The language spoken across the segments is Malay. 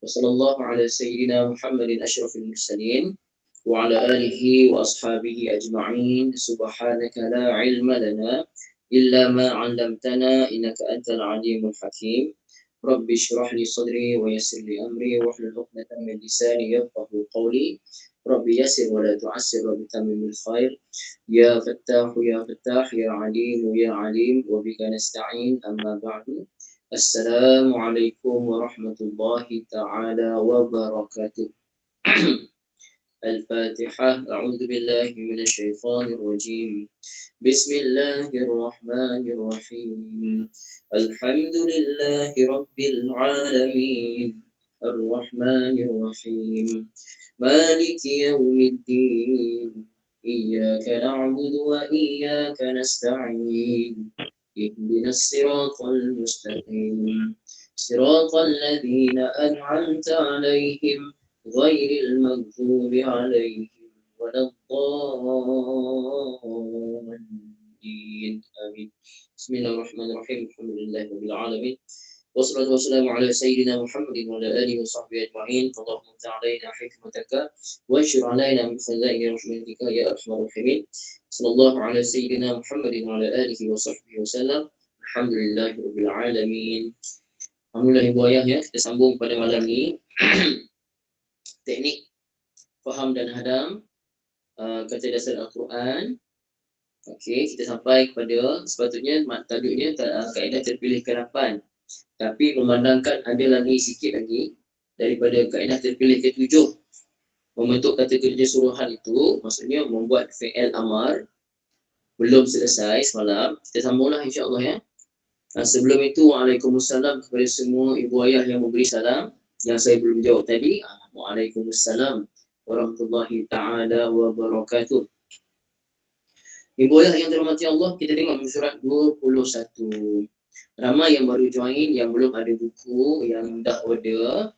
وصلى الله على سيدنا محمد أشرف المرسلين وعلى آله وأصحابه أجمعين. سبحانك لا علم لنا إلا ما علمتنا إنك أنت العليم الحكيم. رب اشرح لي صدري ويسر لي أمري واحلل عقدة من لساني يفقهوا قولي. رب يسر ولا تعسر وبتمم الخير. يا فتاح يا فتاح يا عليم يا عليم وبك نستعين. أما بعد، السلام عليكم ورحمة الله تعالى وبركاته. الفاتحة. أعوذ بالله من الشيطان الرجيم. بسم الله الرحمن الرحيم. الحمد لله رب العالمين الرحمن الرحيم مالك يوم الدين. إياك نعبد وإياك نستعين. اهدنا الصراط المستقيم صراط الذين أنعمت عليهم غير المغضوب عليهم ولا الضالين. آمين. بسم الله الرحمن الرحيم. الحمد لله رب العالمين والصلاة والسلام على سيدنا محمد وعلى آله وصحبه أجمعين. اللهم افتح علينا حكمتك وانشر علينا من خزائن رحمتك يا أرحم الراحمين. صلى الله على سيدنا محمد وعلى آله وصحبه وسلم. Alhamdulillah Rabbil Alamin. Alhamdulillah Ibu Ayah ya, kita sambung pada malam ni teknik faham dan hadam kata dasar Al-Quran. Okey, kita sampai kepada sepatutnya tajuk kaedah terpilih ke-8. Tapi memandangkan ada lagi sikit lagi daripada kaedah terpilih ke-7 membentuk kata kerja suruhan itu, maksudnya membuat fi'il amar, belum selesai semalam. Kita sambunglah insya-Allah ya. Sebelum itu, Waalaikumsalam kepada semua ibu ayah yang memberi salam yang saya belum jawab tadi. Waalaikumsalam warahmatullahi ta'ala wabarakatuh. Ibu ayah yang dirahmati Allah, kita tengok surat 21. Ramai yang baru join, yang belum ada buku, yang dah order.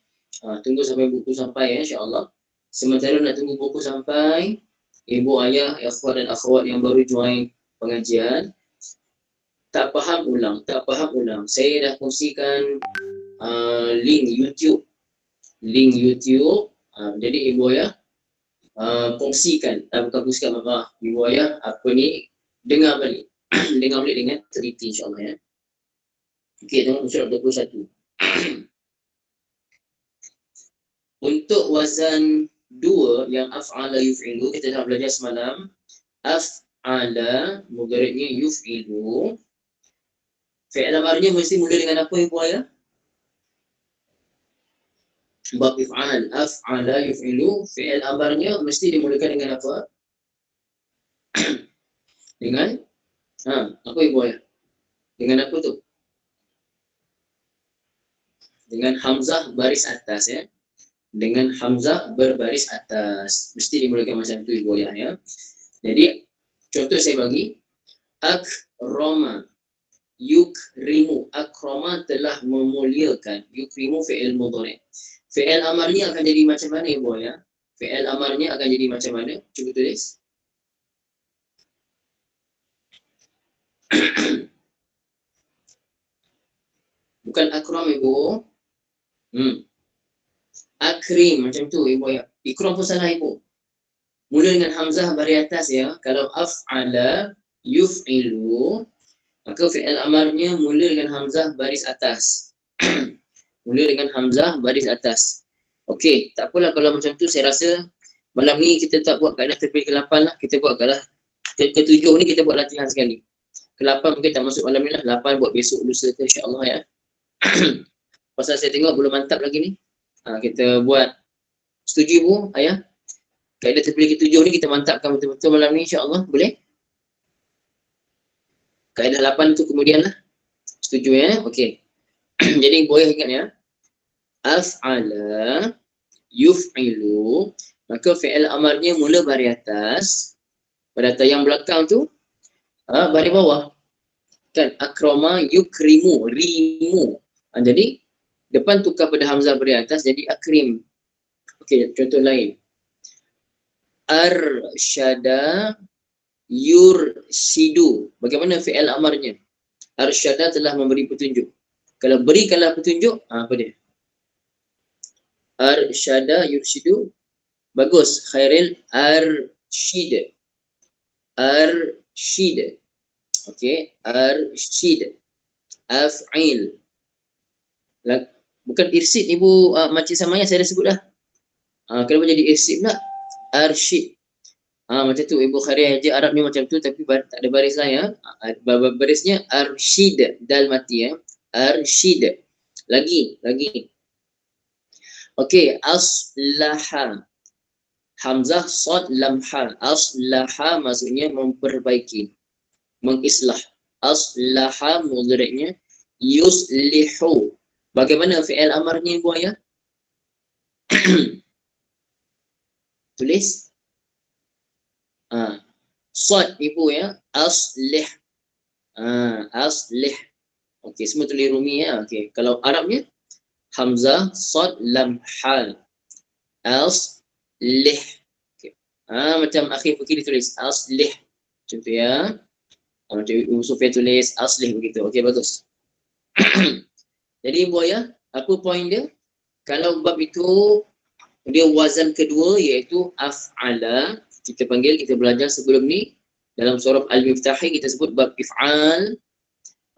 Tunggu sampai buku sampai ya, insya-Allah. Sementara nak tunggu buku sampai, ibu ayah, ikhwan dan akhwat yang baru join pengajian, tak faham ulang. Saya dah kongsikan link YouTube. Jadi ibu ayah kongsikan, bukan kongsikan, ibu ayah dengar balik. Dengar balik dengan teliti insya-Allah ya. Okey, tengok surat 21. Untuk wazan 2 yang af'ala yuf'ilu, kita dah belajar semalam. Af'ala mudhari'nya yuf'ilu. Fi'il amarnya mesti mula dengan apa ibu ayah? Bab if'al, af'ala yuf'ilu, fi'il amarnya mesti dimulakan dengan apa? Dengan apa ibu ayah? Dengan apa tu? Dengan hamzah baris atas ya. Dengan hamzah berbaris atas. Mesti dimulakan macam tu ibu ayah ya. Jadi contoh saya bagi, akrama yukrimu. Akrama telah memuliakan. Yukrimu fi'il mudhari'. Fi'il amarnya akan jadi macam mana ibu ya? Fi'il amarnya akan jadi macam mana? Cuba tulis. Bukan akram ibu. Akrim macam tu ibu ya. Ikram pun salah ibu. Mula dengan hamzah baris atas ya. Kalau af'ala yuf'ilu, maka fi'il amarnya mula dengan hamzah baris atas. Mula dengan hamzah baris atas. Okey, tak apalah kalau macam tu. Saya rasa malam ni kita tak buat kaedah terpilih ke-8 lah. Kita buat kaedah ke-7 ni kita buat latihan sekali. Ke-8 mungkin tak masuk malam ni lah. 8 buat besok lusa ke insya-Allah ya. Pasal saya tengok belum mantap lagi ni. Kita buat. Setuju ibu, ayah? Kaedah terpilih ke-7 ni kita mantapkan betul-betul malam ni insya-Allah. Boleh? Kaedah 8 tu kemudian lah. Setuju ya? Okey. Jadi boleh ingat ya. Af'ala yuf'ilu, maka fi'il amarnya mula baris atas. Pada atas yang belakang tu baris bawah. Kan akrama yukrimu, rimu. Jadi depan tukar pada hamzah baris atas jadi akrim. Okey, contoh lain. Arsyada yursidu. Bagaimana fi'il amarnya? Arsyada telah memberi petunjuk. Kalau berikanlah petunjuk, apa dia? Arsyada yurshidu. Bagus. Khairil arsyid. Arsyid. Okey, arsyid. Af'il. Bukan irsyid ibu, makcik Samaya saya dah sebut dah. Kenapa jadi irsyid pula? Arsyid. Macam tu ibu Khairia je Arabnya macam tu tapi tak ada baris lah ya. Barisnya arsyid, dal mati ya. Arsyid. Lagi. Okey, aslaha. Hamzah sad lam ha. Aslaha maksudnya memperbaiki, mengislah. Aslaha mudhari'nya yuslihu. Bagaimana fi'il amarnya ibu ayah? Tulis. Sad ibu ya. Aslih. Aslih. Okey, semua tulis Rumi ya. Okey, kalau Arabnya Hamzah sad lam ha. Aslih. Okay. Macam akhir fikir ditulis aslih. Macam tu ya. Macam Ibu Sufia tulis aslih begitu. Okey, bagus. Jadi ibu ayah, apa poin dia? Kalau bab itu dia wazan kedua iaitu af'ala, kita panggil, kita belajar sebelum ni dalam surah Al-Miftahi kita sebut bab if'al.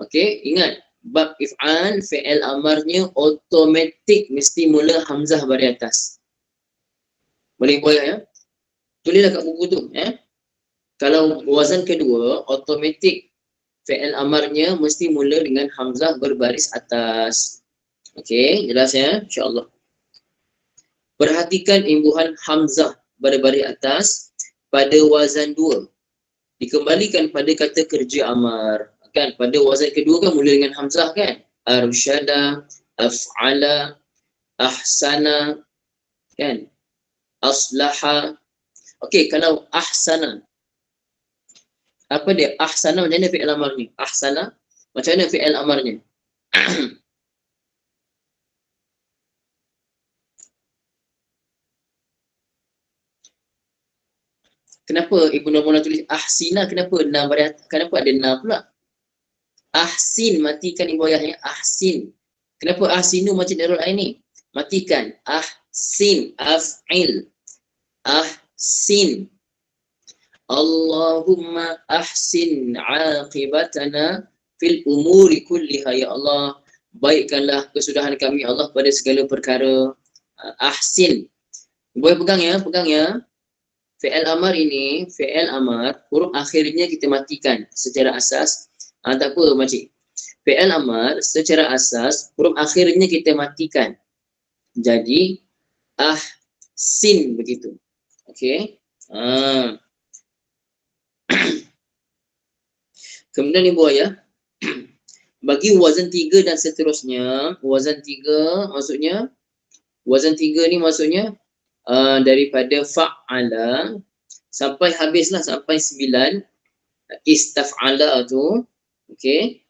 Okey, ingat bab if'al fi'il amarnya automatik mesti mula hamzah baris atas. Boleh ibu ayah ya? Tulislah kat buku tu ya. Kalau wazan kedua automatik fi'il amarnya mesti mula dengan hamzah berbaris atas. Okey, jelas ya? InsyaAllah. Perhatikan imbuhan hamzah berbaris atas pada wazan 2. Dikembalikan pada kata kerja amar. Kan pada wazan kedua kan mula dengan hamzah kan? Arsyada, af'ala, ahsana, kan? Aslaha. Okey, kalau ahsana. Apa dia? Ahsana macam mana fi'il amarnya? Ahsana macam mana fi'il amarnya? Kenapa Ibu Nurmula tulis ahsina? Kenapa ada na pula? Ahsin, matikan ibu ayahnya. Ahsin. Kenapa ahsinu macam darul ain ni? Matikan. Ahsin, af'il. Ahsin. Allahumma ahsin aqibatana fil umuri kulliha. Ya Allah, baikkanlah kesudahan kami Allah pada segala perkara. Ahsin. Boleh pegang ya. Fi'il amar ini, fi'il amar, huruf akhirnya kita matikan secara asas. Tak apa makcik. Fi'il amar secara asas, huruf akhirnya kita matikan. Jadi, ahsin begitu. Okey. Kemudian ibu ayah, bagi wazan 3 dan seterusnya, wazan 3 ni maksudnya daripada fa'ala sampai habislah, sampai 9 istaf'ala tu. Okey.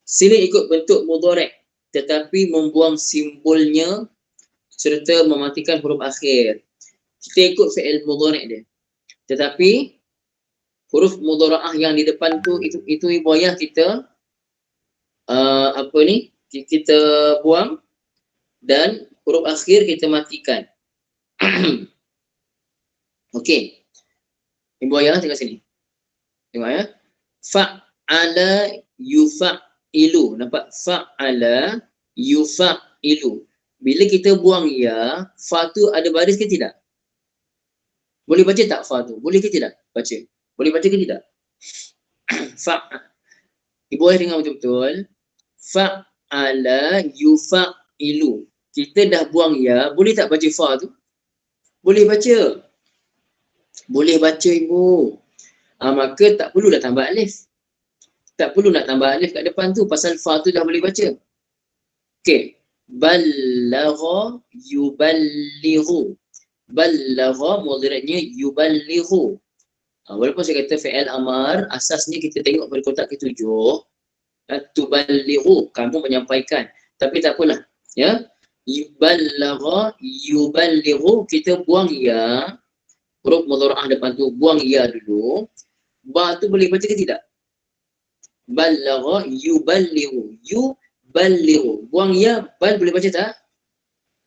Sila ikut bentuk mudhari' tetapi membuang simbolnya serta mematikan huruf akhir. Kita ikut fi'il mudhari' dia. Tetapi huruf mudhara'ah yang di depan tu itu ibu ayah kita kita buang dan huruf akhir kita matikan. Okey. Ibu ayah tengok sini. Tengok ya. Fa'ala yufa'ilu. Nampak? Fa'ala yufa'ilu. Bila kita buang ya, fa tu ada baris ke tidak? Boleh baca tak fa tu? Boleh ke tidak? Baca. Boleh baca ke tidak? Ibu ayah dengar betul-betul. Fa'ala yufa'ilu. Kita dah buang ya, boleh tak baca fa tu? Boleh baca. Boleh baca ibu. Maka tak perlu dah tambah alif. Tak perlu nak tambah alif kat depan tu pasal fa tu dah boleh baca. Okey. Ballagha yuballighu. Ballagha mudhari'nya yuballighu. Walaupun saya kata fi'il amar, asasnya kita tengok pada kotak ketujuh. Tuballighu, kamu menyampaikan. Tapi tak apalah. Ya. Ballagha yuballighu, kita buang ya. Huruf mudhara'ah depan tu, buang ya dulu. Ba tu boleh baca ke tidak? Ballagha yuballighu. Yuballighu. Buang ya, bal boleh baca tak?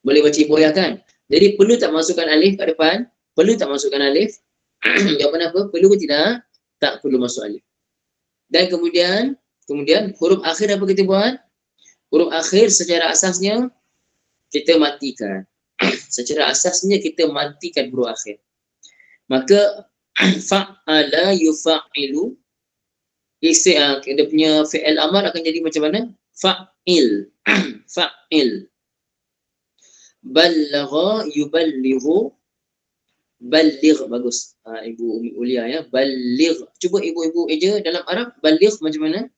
Boleh baca ibu ayah kan? Jadi perlu tak masukkan alif kat depan? Perlu tak masukkan alif? Jawapan apa? Perlu ke tidak? Tak perlu masuk alif. Dan kemudian huruf akhir apa kita buat? Huruf akhir secara asasnya kita matikan. Secara asasnya kita matikan huruf akhir. Maka fa'ala yufa'ilu, dia punya fi'il amar akan jadi macam mana? Fa'il. Fa'il. Ballagha yuballighu. Balligh, bagus. Ibu Umi Ulia ya. Balligh. Cuba ibu-ibu eja dalam Arab balligh macam mana?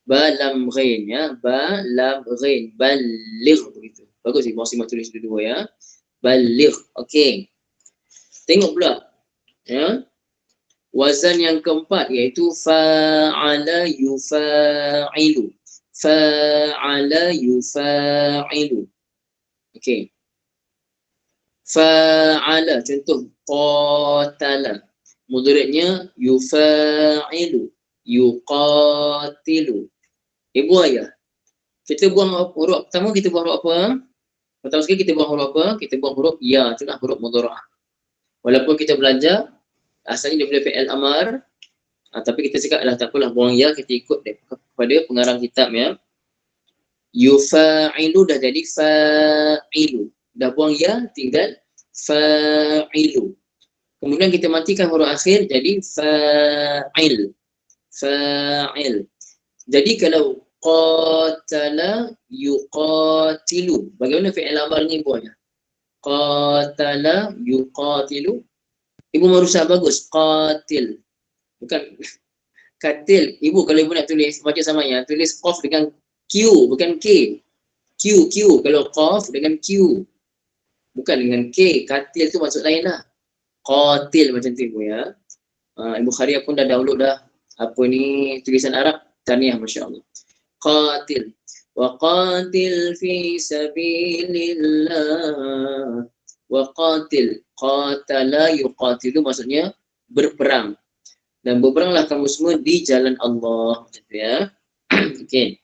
Ba lam ghain ya. Ba lam ghain. Balligh begitu. Bagus ibu Asimah tulis dua ya. Balligh. Okey. Tengok pula ya. Wazan yang keempat iaitu fa'ala yufa'ilu. Fa'ala yufa'ilu. Okey. Fa'ala, contoh qatala. Mudhari'nya yufa'ilu, yuqatilu. Ibu ayah, kita buang huruf pertama, kita buang huruf apa? Pertama sekali kita buang huruf apa? Kita buang huruf ya, itulah huruf mudhara'ah. Walaupun kita belajar asalnya daripada fi'il amar, tapi kita cakap tak apalah, buang ya, kita ikut kepada pengarang kitab ya. Yufa'ilu dah jadi fa'ilu. Dah buang ya, tinggal fa'ilu. Kemudian kita matikan huruf akhir jadi fa'il. Fa'il. Jadi kalau qatala yuqatilu, bagaimana fi'il amar ni buatnya? Qatala yuqatilu. Ibu merusak bagus. Qatil. Bukan katil. Ibu kalau ibu nak tulis baca samanya, tulis qaf dengan Q, bukan K. Q. Kalau qaf dengan Q, bukan dengan K. Katil tu maksud lain lah. Qatil macam tu ibu ya. Ibu Kharia pun dah download dah apa ni tulisan Arab. Tahniah, masya-Allah. Qatil. Wa qatil fi sabilillah. Wa qatil. Qatala yuqatilu maksudnya berperang. Dan berperanglah kamu semua di jalan Allah. Macam tu ya. Okey.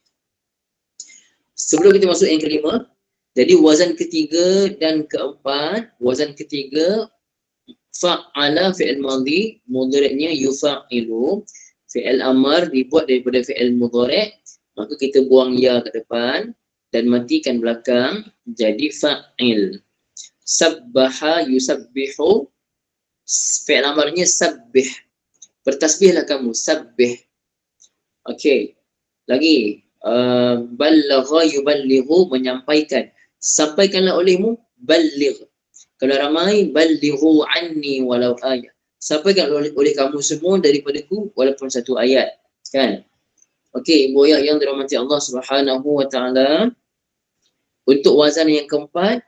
Sebelum kita masuk yang kelima, jadi wazan ketiga dan keempat, wazan ketiga fa'ala fi'il madhi, mudhari'nya yufa'ilu, fi'il amar dibuat daripada fi'il mudhari', maka kita buang ya ke depan dan matikan belakang jadi fa'il. Sabbaha yusabbihu, fi'il amarnya sabbih. Bertasbihlah kamu, sabbih. Okey. Lagi ballagha yuballighu, menyampaikan. Sampaikanlah olehmu, balligh. Kalau ramai, ballighu anni walau ayat. Sampaikan oleh kamu semua daripadaku walaupun satu ayat. Kan? Okey, ibu ayah yang dirahmati Allah Subhanahu wa taala. Untuk wazan yang keempat,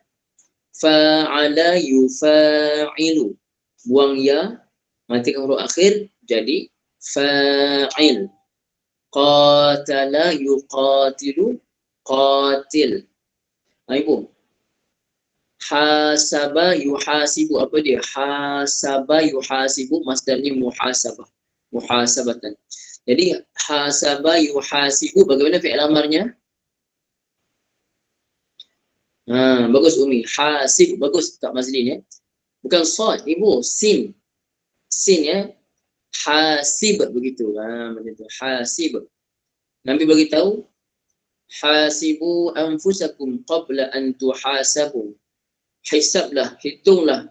fa'ala yufa'ilu. Buang ya, matikan huruf akhir jadi fa'il. Qatala yuqatilu, qatil. Ibu. Hasaba yuhasibu, apa dia? Hasaba yuhasibu, masdarnya muhasabah. Muhasabatan. Jadi hasaba yuhasibu, bagaimana fi'il amarnya? Bagus Umi. Hasib, bagus Kak Mazlin ya. Bukan sad, ibu, sin. Sin ya. Hasib begitu. Macam tu. Hasib. Nabi bagi tahu, hasibu anfusakum qabla an tuhasabu. Hisablah, hitunglah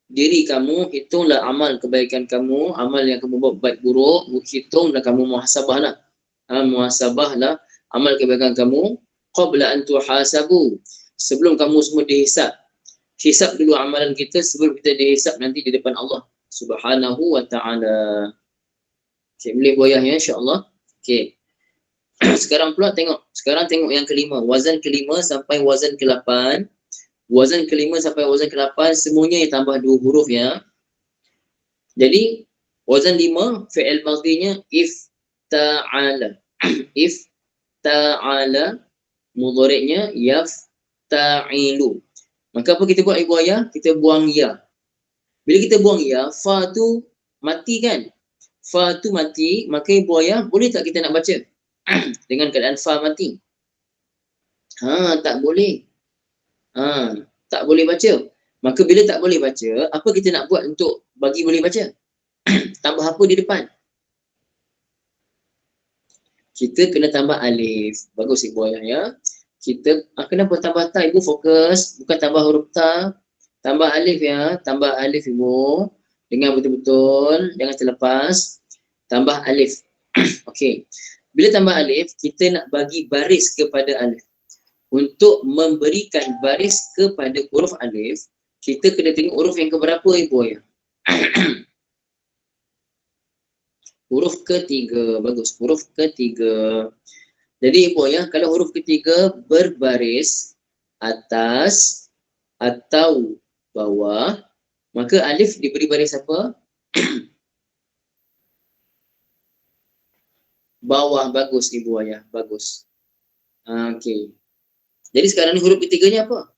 diri kamu, hitunglah amal kebaikan kamu, amal yang kamu buat baik buruk, hitunglah kamu muhasabahlah. Muhasabahlah amal kebaikan kamu qabla an tuhasabu. Sebelum kamu semua dihisab. Hisab dulu amalan kita sebelum kita dihisab nanti di depan Allah Subhanahu wa taala. Okey, boleh goyahnya insya-Allah. Okey. Sekarang tengok yang kelima, wazan kelima sampai wazan ke-8. Wazan kelima sampai wazan ke-8 semuanya yang tambah 2 huruf ya. Jadi wazan 5 fi'il madhinya ifta'ala. Ifta'ala, mudhari'nya yafta'ilu. Maka apa kita buat ibu ayah? Kita buang ya. Bila kita buang ya, fa tu mati kan? Fa tu mati, maka ibu ayah boleh tak kita nak baca dengan keadaan fa mati? Tak boleh. Tak boleh baca. Maka bila tak boleh baca, apa kita nak buat untuk bagi boleh baca? Tambah apa di depan? Kita kena tambah alif. Bagus Ibu Ayah ya. Kita kenapa tambah ta? Ibu fokus, bukan tambah huruf ta. Tambah alif ya, tambah alif Ibu. Dengar betul-betul, jangan terlepas. Tambah alif. Okey. Bila tambah alif, kita nak bagi baris kepada alif. Untuk memberikan baris kepada huruf alif, kita kena tengok huruf yang keberapa Ibu Ayah? Huruf ketiga. Bagus, huruf ketiga. Jadi Ibu Ayah, kalau huruf ketiga berbaris atas atau bawah, maka alif diberi baris apa? Bawah. Bagus Ibu Ayah, bagus. Okey. Jadi sekarang ni huruf ketiganya apa?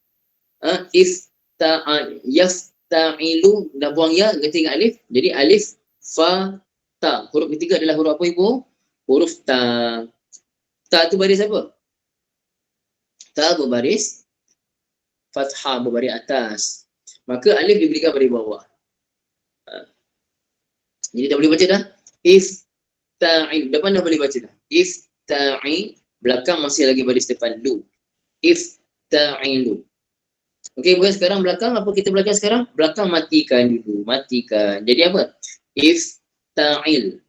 Yafta'ilu, dah buang ya, ganti dengan alif. Jadi alif, fa, ta. Huruf ketiga adalah huruf apa Ibu? Huruf ta. Ta tu baris apa? Ta berbaris fathah, berbaris atas. Maka alif diberikan baris bawah. Jadi dah boleh baca dah. Ifta'il. Depan dah boleh baca dah. Ifta'il. Belakang masih lagi baris depan. Lu. Ifta'ilu. Okey, bukan sekarang belakang. Apa kita belajar sekarang? Belakang matikan dulu. Matikan. Jadi apa? Ifta'il.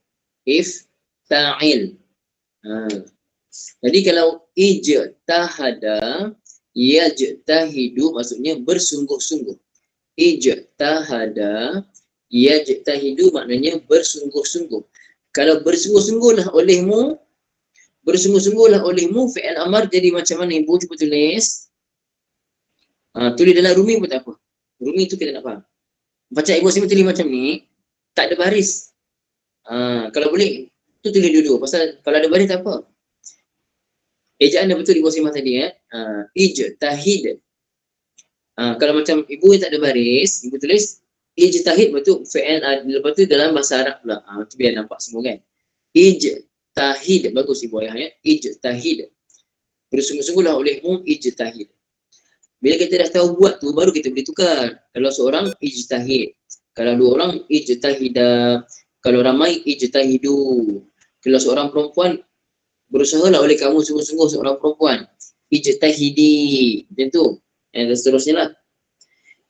Ifta'il. Jadi kalau ijtahada, yajtahidu, maksudnya bersungguh-sungguh. Ijtahada, yajtahidu maknanya bersungguh-sungguh. Kalau bersungguh-sungguhlah olehmu, fi'il amar jadi macam mana Ibu? Cuba tulis. Tulis dalam rumi pun tak apa. Rumi tu kita nak faham. Baca Ibu Sima tulis macam ni, tak ada baris. Kalau boleh, tu tulis dulu. Pasal kalau ada baris tak apa. Ejaan dah betul Ibu Sima tadi. Ijtahid. Kalau macam Ibu yang tak ada baris, Ibu tulis ijtahid, betul fi'il, lepas tu dalam bahasa Arab pula. Tu biar nampak semua kan. Ijtahid. Bagus Ibu Ayah ya. Ijtahid. Bersungguh-sungguhlah olehmu ijtahid. Bila kita dah tahu buat tu, baru kita boleh tukar. Kalau seorang, ijtahid. Kalau dua orang, ijtahidah. Kalau ramai, ijtahidu. Kalau seorang perempuan, berusahalah oleh kamu sungguh-sungguh seorang perempuan. Ijtahidi. Macam tu. Dan seterusnya lah.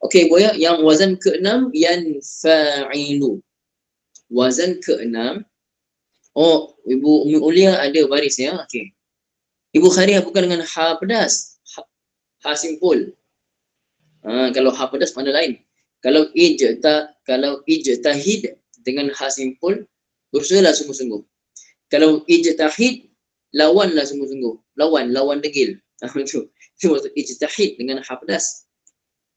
Okey, Ibu ya. Yang wazan ke-6, yanfa'ilu. Wazan ke-6. Oh, Ibu Umi Ulia ada baris ya. Okey. Ibu Khariah bukan dengan ha pedas. Ha simpul. Kalau ha pedas mana lain. Kalau ijtahid dengan ha simpul, berusahalah sungguh-sungguh. Kalau ijtahid, lawanlah sungguh-sungguh. Lawan degil. Itu maksud ijtahid dengan ha pedas.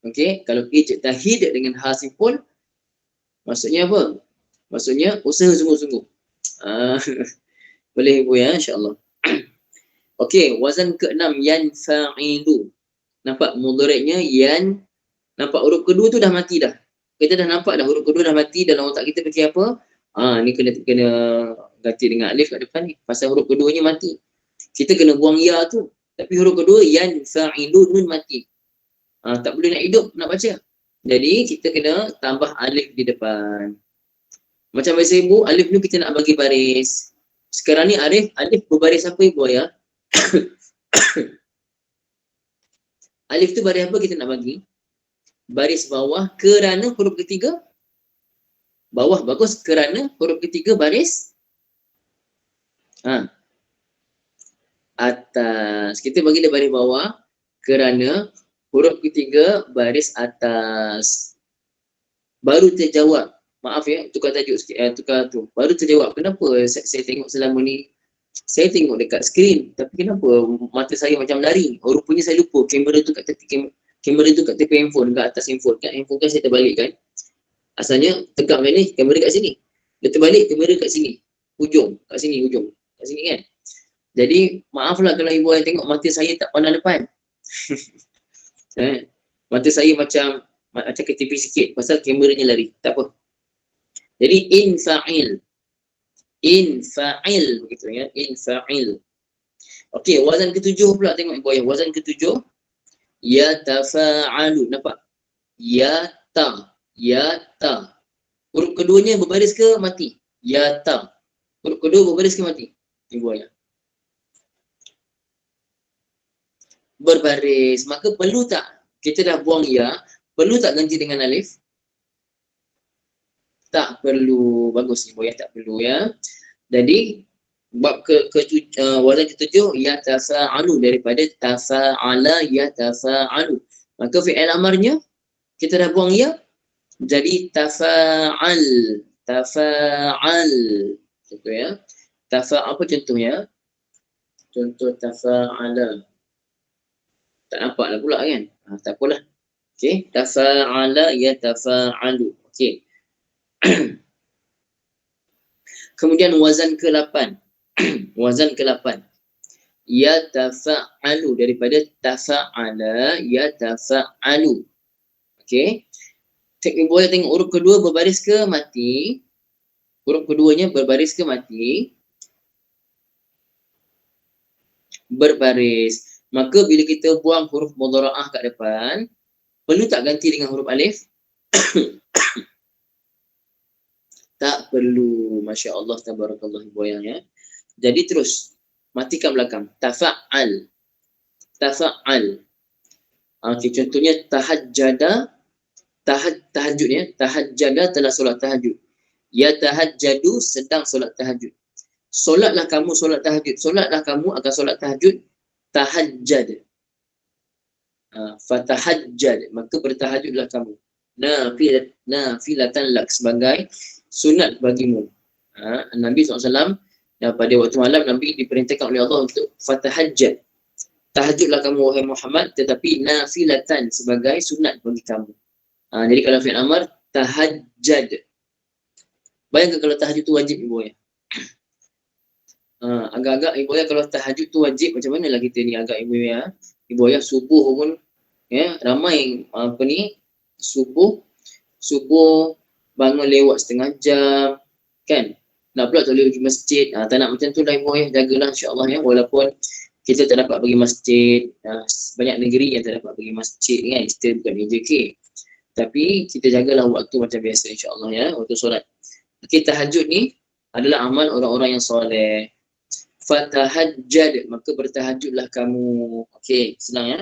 Okey, kalau ijtahid dengan ha simpul, maksudnya apa? Maksudnya usaha sungguh-sungguh. Boleh Ibu ya, insya-Allah. Okey, wazan ke-6 yanfa'ilu. Nampak mudhari'nya yan. Nampak huruf kedua tu dah mati dah. Kita dah nampak dah huruf kedua dah mati dalam otak kita fikir apa? Ni kena ganti dengan alif kat depan ni. Pasal huruf keduanya mati. Kita kena buang ya tu. Tapi huruf kedua yanfa'ilu nun mati. Tak boleh nak hidup nak baca. Jadi kita kena tambah alif di depan. Macam biasa Ibu, alif ni kita nak bagi baris. Sekarang ni alif berbaris apa Ibu ya? Alif tu baris apa kita nak bagi? Baris bawah kerana huruf ketiga. Bawah bagus kerana huruf ketiga baris atas. Kita bagi dia baris bawah kerana huruf ketiga baris atas. Baru terjawab. Maaf ya, tukar tajuk sikit. Tukar tu. Baru terjawab. Kenapa saya tengok selama ni? Saya tengok dekat skrin, tapi kenapa mata saya macam lari? Rupanya saya lupa kamera tu kat tepi handphone, kat atas handphone. Kat handphone kan saya terbalik kan. Asalnya tegak macam ni, kamera kat sini. Dia terbalik, kamera kat sini. Ujung, kat sini kan. Jadi maaflah kalau Ibu yang tengok mata saya tak pandang depan. Mata saya macam ke tepi sikit pasal kameranya lari. Tak apa. Jadi infa'il begitu ya, infa'il. Okey, wazan ketujuh pula tengok ibu ayah. Wazan ketujuh yatafa'alu. Nampak? Ya ta. Huruf keduanya berbaris ke mati? Ya ta. Huruf kedua berbaris ke mati? Ibu ayah. Berbaris. Maka perlu tak kita dah buang ya, perlu tak ganti dengan alif? Tak perlu. Bagus ibu ayah, tak perlu ya. Jadi bab wazan ketujuh yatafa'alu daripada tafa'ala yatafa'alu. Maka fi'il amarnya kita dah buang ya, jadi tafa'al. Tafa'al. Contoh ya. Apa contohnya? Contoh tafa'ala. Tak nampak lah pula kan? Tak apalah. Okey, tafa'ala yatafa'alu. Okey. Kemudian wazan ke-8. Wazan ke-8. Yatafa'alu daripada tafa'ala yatafa'alu. Okey. Ibu ayah tengok huruf kedua berbaris ke mati? Huruf keduanya berbaris ke mati? Berbaris. Maka bila kita buang huruf mudhara'ah kat depan, perlu tak ganti dengan huruf alif? Tak perlu. Masya Allah, tabarakallah ibu ayah ya. Jadi terus matikan belakang. Tafa'al. Tafa'al. Okey, contohnya tahajjada. Tahajud ya. Tahajjada telah solat tahajud. Ya tahajjadu sedang solat tahajud. Solatlah kamu solat tahajud. Solatlah kamu akan solat tahajud. Tahajjad. Fatahajjad. Maka bertahajudlah kamu. Nafilatan lak sebagai sunat bagimu. Nabi SAW pada waktu malam Nabi diperintahkan oleh Allah untuk fatahajjad. Tahajudlah kamu wahai Muhammad, tetapi nafilatan sebagai sunat bagi kamu. Jadi kalau fi'il amar tahajjad. Bayangkan kalau tahajud tu wajib ibu ayah. Agak-agak ibu ayah kalau tahajud tu wajib, macam mana lah kita ni agak ibu ayah. Ibu ayah subuh pun ya, ramai subuh bangun lewat setengah jam kan, nak pula tak boleh pergi masjid. Tak nak macam tu lah ibu ayah, jagalah insya-Allah ya. Walaupun kita tak dapat pergi masjid, banyak negeri yang tak dapat pergi masjid kan, kita bukan AJK, tapi kita jagalah waktu macam biasa insya-Allah ya, waktu solat. Okey, tahajud ni adalah amal orang-orang yang soleh. Fatahajjad, maka bertahajudlah kamu. Okey, senang ya.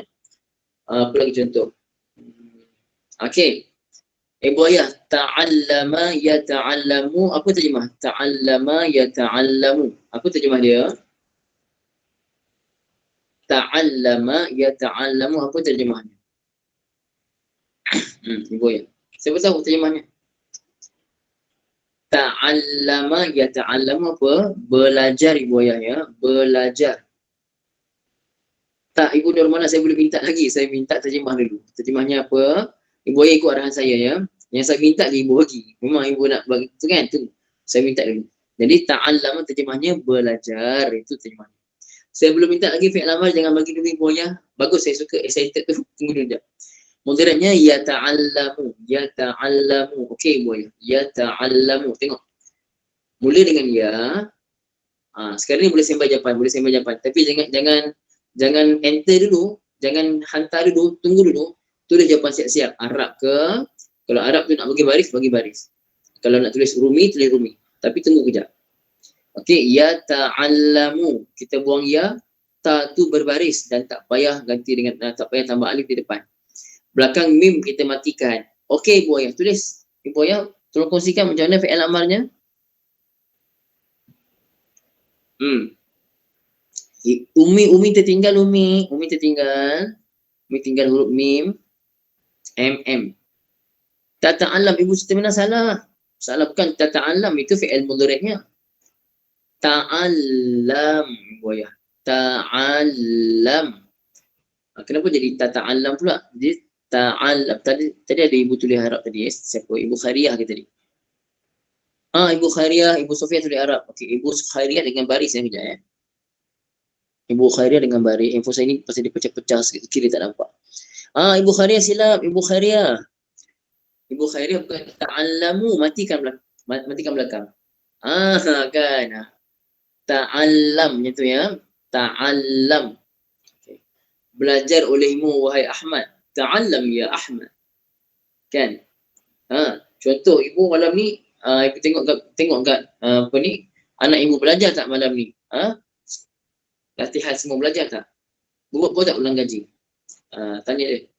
Apa lagi contoh? Okey. Ibu ayah, ta'allama yata'allamu. Apa terjemah? Ta'allama yata'allamu. Apa terjemah dia? Ta'allama yata'allamu. Apa terjemahnya? Ibu ayah. Siapa tahu terjemahnya? Ta'allama yata'allamu apa? Belajar ibu ayah ya. Belajar. Tak, ibu dari mana saya boleh minta lagi? Saya minta terjemah dulu. Terjemahnya apa? Ibu ayah ikut arahan saya ya. Yang saya minta je ibu bagi. Memang ibu nak bagi tu kan? Tu. Saya minta dulu. Jadi ta'allama terjemahnya belajar. Itu terjemahnya. Saya belum minta lagi fi'il amar, jangan bagi dulu ibu ayah. Bagus, saya suka excited tu. Tunggu dulu sekejap. Mudhari'nya yata'allamu. Yata'allamu. Okey ibu ayah. Yata'allamu. Tengok. Mula dengan ya. Sekarang ni boleh sembah jawapan. Boleh sembah jawapan. Tapi jangan enter dulu, jangan hantar dulu, tunggu dulu, tulis jawapan siap-siap. Arab ke? Kalau Arab tu nak bagi baris. Kalau nak tulis Rumi, tulis Rumi. Tapi tunggu kejap. Okey, ya ta'allamu. Kita buang ya, ta tu berbaris dan tak payah ganti dengan tak payah tambah alif di depan. Belakang mim kita matikan. Okey ibu ayah, tulis. Ibu ayah, tolong kongsikan macam mana fi'il amarnya. Umi tertinggal. Umi tinggal huruf mim. Tata'allam, ibu seterusnya salah. Salah, bukan tata'allam, itu fi'il mudhari'nya. Ta'allam ibu ayah. Ta'allam. Kenapa jadi tata'allam pula? Jadi ta'allam. Tadi ada ibu tulis Arab tadi. Siapa? Ibu Khairiyah ke tadi? Ibu Khairiyah, Ibu Sofia tulis Arab. Okey, Ibu Khairiyah dengan baris ya kejap ya. Ibu Khairiyah dengan baris. Info saya ni pasal dia pecah-pecah sikit kiri tak nampak. Ibu Khairiyah silap. Ibu Khairiyah bukan ta'allamu. Matikan belakang. Kan. Ta'allam macam tu ya. Ta'allam. Okay. Belajar olehmu wahai Ahmad. Ta'allam ya Ahmad. Kan? Contoh ibu malam ni ibu tengok kat apa ni, anak ibu belajar tak malam ni? Latihan semua belajar tak? Buat tak ulang gaji? Tanya dia.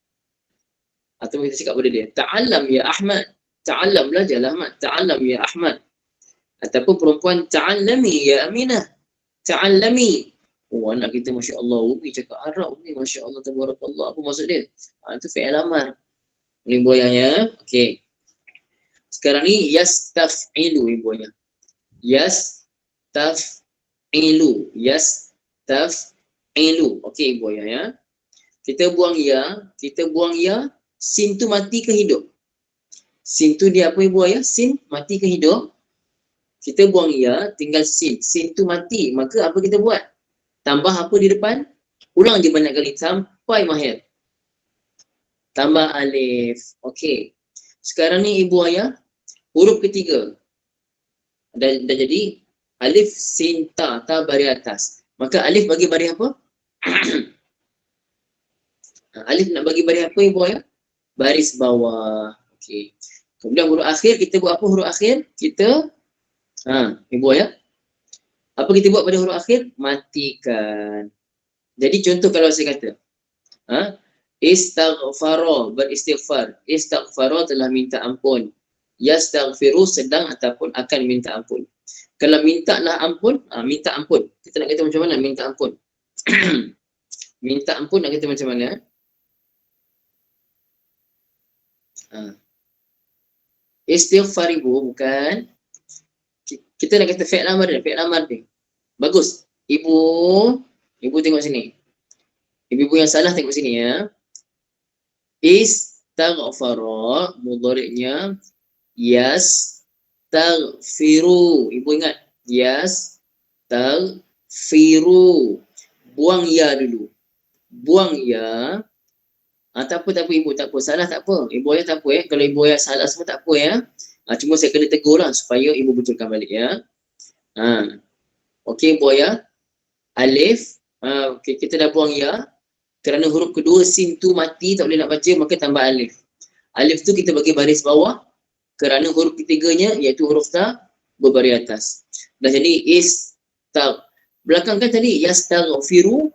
Atau kita cakap pada dia, ta'allam ya Ahmad. Ta'allam, belajarlah Ahmad. Ta'allam ya Ahmad. Ataupun perempuan, ta'allami ya Aminah. Ta'allami. Oh, anak kita Masya Allah, Umi cakap Arab ni, Masya Allah, tabarakallah. Apa maksud dia? Itu fi'il amar. Ini boyanya. Okey. Sekarang ni yastaf'ilu ibunya. Yastaf'ilu. Yastaf'ilu. Okey ibu ya. Kita buang ya. Sin tu mati ke hidup? Sin tu dia apa ibu ya? Sin mati ke hidup? Kita buang ya, tinggal sin. Sin tu mati. Maka apa kita buat? Tambah apa di depan? Ulang je banyak kali sampai mahir. Tambah alif. Okey. Sekarang ni ibu ayah, huruf ketiga. Dah jadi alif, sin, ta baris atas. Maka alif bagi baris apa? Alif nak bagi baris apa ibu ayah? Baris bawah. Okey. Kemudian huruf akhir, kita buat apa huruf akhir? Kita, ibu ayah, apa kita buat pada huruf akhir? Matikan. Jadi contoh kalau saya kata, istaghfara, beristighfar. Istaghfara telah minta ampun. Yastaghfiru sedang ataupun akan minta ampun. Kalau minta lah ampun, minta ampun. Kita nak kata macam mana minta ampun? Minta ampun nak kata macam mana? Istighfar ibu bukan. Kita nak kata fi'il amar ni. Bagus. Ibu tengok sini. Ibu yang salah tengok sini ya. Istaghfara mudhari'nya yastaghfiru. Ibu ingat, yastaghfiru. Buang ya dulu. Buang ya. Tak apa ibu, tak apa. Salah tak apa. Ibu ayah tak apa Kalau ibu ayah salah semua tak apa ya. Cuma saya kena tegur lah supaya ibu betulkan balik ya. Okey ibu ayah. Alif. Okay, kita dah buang ya. Kerana huruf kedua sin tu mati, tak boleh nak baca, maka tambah alif. Alif tu kita bagi baris bawah. Kerana huruf ketiganya iaitu huruf ta berbaris atas. Dah jadi belakang kan tadi yastaghfiru.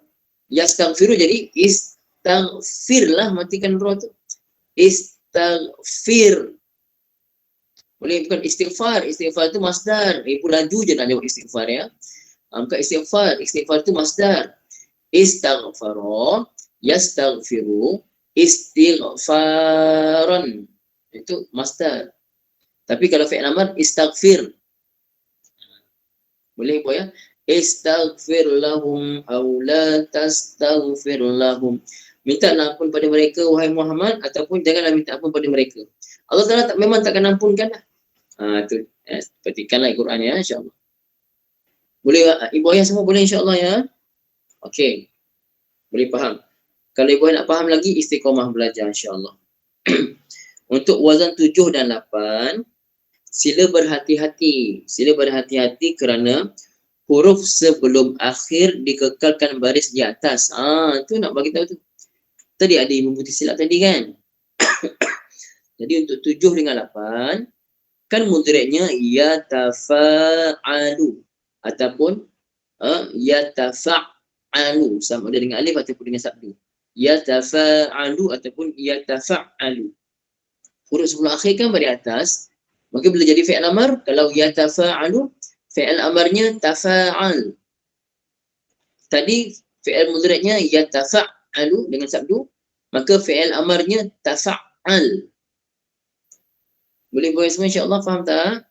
Yastaghfiru jadi istaghfir lah, matikan huruf tu. Istaghfir. Boleh bukan istighfar. Istighfar tu masdar. Ibu laju je nak jawab istighfar ya. Bukan istighfar. Istighfar tu masdar. Istaghfara, yastaghfiru, istighfaran. Itu masdar. Tapi kalau fi'il amar, istaghfir. Boleh ibu ya? Istaghfir lahum aw la tastaghfir lahum. Mintalah ampun pada mereka wahai Muhammad, ataupun janganlah minta ampun pada mereka. Allah Taala memang takkan ampunkan lah. Tu petikanlah Al-Quran ya, insya-Allah. Boleh ibu ayah semua boleh insya-Allah ya. Okey. Boleh faham. Kalau ibu nak faham lagi, istiqamah belajar insya-Allah. Untuk wazan 7 dan 8, sila berhati-hati. Sila berhati-hati kerana huruf sebelum akhir dikekalkan baris di atas. Itu nak bagi tahu tu. Tadi ada ibu putih silap tadi kan. Jadi untuk 7 dengan 8, kan mudhari'nya yatafa'alu ataupun yatafa'alu, sama ada dengan alif ataupun dengan sabdu. Yatafa'alu ataupun yatafa'alu. Huruf sebelum akhir kan baris atas. Maka bila jadi fi'il amar, kalau yatafa'alu, fi'il amarnya tafa'al. Tadi fi'il mudhari'nya yatafa'alu dengan sabdu, maka fi'il amarnya tafa'al. Boleh ibu semua insya-Allah faham tak?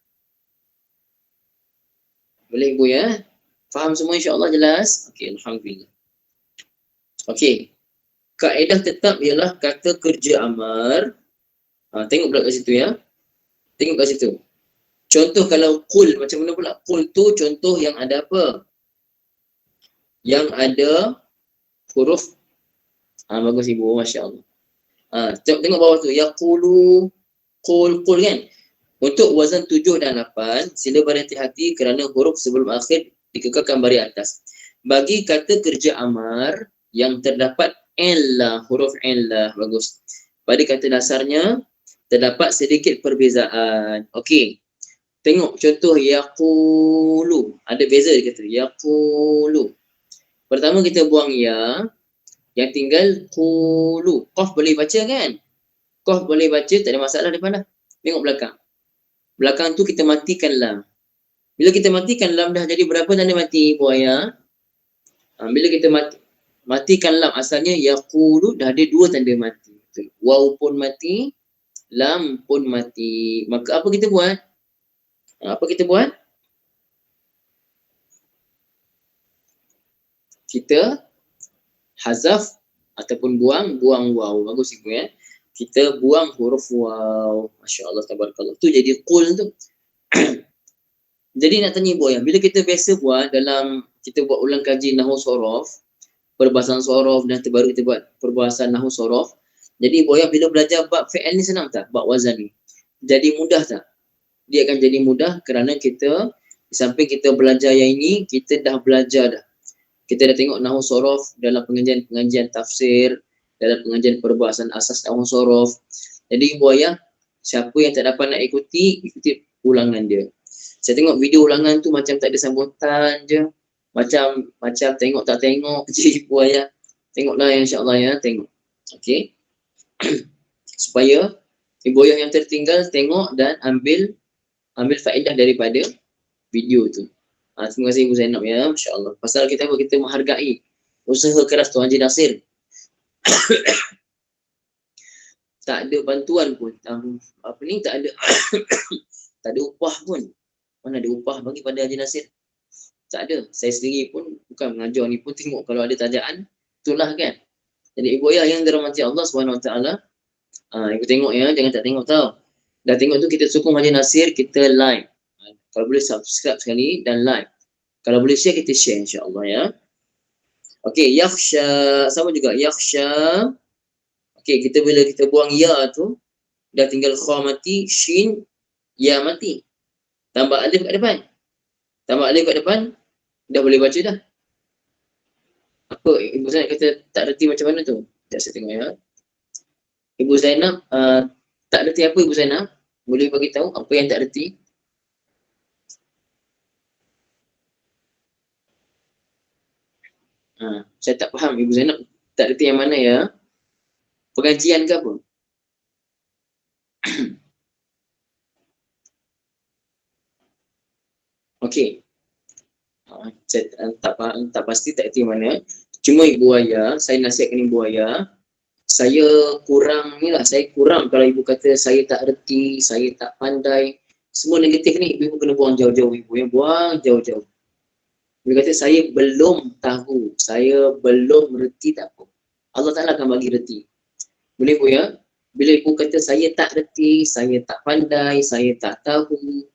Boleh ibu ya? Faham semua insya-Allah jelas? Okey, alhamdulillah. Okey. Kaedah tetap ialah kata kerja amar. Tengok pula kat situ ya. Tengok kat situ. Contoh kalau qul, macam mana pula? Qul tu contoh yang ada apa? Yang ada huruf. Bagus ibu, masya-Allah. Tengok bawah tu, yaqulu, qul kan. Untuk wazan 7 dan 8, sila berhati-hati kerana huruf sebelum akhir dikekalkan baris atas. Bagi kata kerja amar yang terdapat N huruf N bagus. Pada kata dasarnya, terdapat sedikit perbezaan. Okey. Tengok contoh yaqulu. Ada beza dia kata. Yaqulu. Pertama kita buang ya. Yang tinggal qulu. Qaf boleh baca kan? Qaf boleh baca, tak ada masalah depan dah. Tengok belakang. Belakang tu kita matikan lam. Bila kita matikan lam dah jadi berapa tanda mati buaya? Bila kita matikan lam asalnya yaqulu dah ada 2 tanda mati. Waw pun mati, lam pun mati. Maka apa kita buat? Apa kita buat? Kita hazaf ataupun buang waw. Bagus ibu ya. Kita buang huruf waw. Masya-Allah tabarakallah. Tu jadi qul tu. Jadi nak tanya ibu ya, bila kita biasa buat dalam kita buat ulang kaji nahwu sorof, perbahasan sorof dan terbaru kita buat perbahasan nahwu sorof. Jadi ibu ya, bila belajar bab fi'il ni senang tak? Bab wazan ni. Jadi mudah tak? Dia akan jadi mudah kerana kita di samping kita belajar yang ini, kita dah belajar dah. Kita dah tengok nahwu sorof dalam pengajian tafsir, dalam pengajian perbahasan asas nahwu sorof. Jadi ibu ayah, siapa yang tak dapat nak ikuti ulangan dia. Saya tengok video ulangan tu macam tak ada sambutan je. Macam tengok tak tengok je ibu ayah. Tengoklah insya-Allah ya, tengok. Okey. Supaya ibu ayah yang tertinggal tengok dan ambil faedah daripada video tu. Terima kasih Ibu Zainab ya, masya-Allah. Pasal kita menghargai usaha keras Tuan Haji Nasir. Tak ada bantuan pun. Tak ada tak ada upah pun. Mana ada upah bagi pada Haji Nasir? Tak ada. Saya sendiri pun bukan mengajar ni pun tengok kalau ada tajaan, itulah kan. Jadi ibu ayah yang dirahmati Allah SWT, ibu tengok ya, jangan tak tengok tau. Dah tengok tu kita sokong Haji Nasir, kita like. Kalau boleh subscribe sekali dan like. Kalau boleh share, kita share insya-Allah ya. Okey, yakhsha sama juga yakhsha. Okey, bila kita buang ya tu, dah tinggal kha mati, shin, ya mati. Tambah alif kat depan. Dah boleh baca dah. Apa Ibu Zainab kata tak reti macam mana tu? Sekejap saya tengok ya. Ibu Zainab tak reti apa Ibu Zainab? Boleh bagi tahu apa yang tak reti? Saya tak faham Ibu Zainab tak reti yang mana ya? Pengajian ke apa? Okey. Saya tak pasti tak reti mana. Cuma ibu ayah, saya nasihatkan ibu ayah, saya kurang kalau ibu kata saya tak reti, saya tak pandai, semua negatif ni ibu kena buang jauh-jauh ibu yang buang jauh-jauh. Ibu kata saya belum tahu, saya belum reti, tak apa. Allah Ta'ala akan bagi reti. Boleh ibu ya? Bila ibu kata saya tak reti, saya tak pandai, saya tak tahu,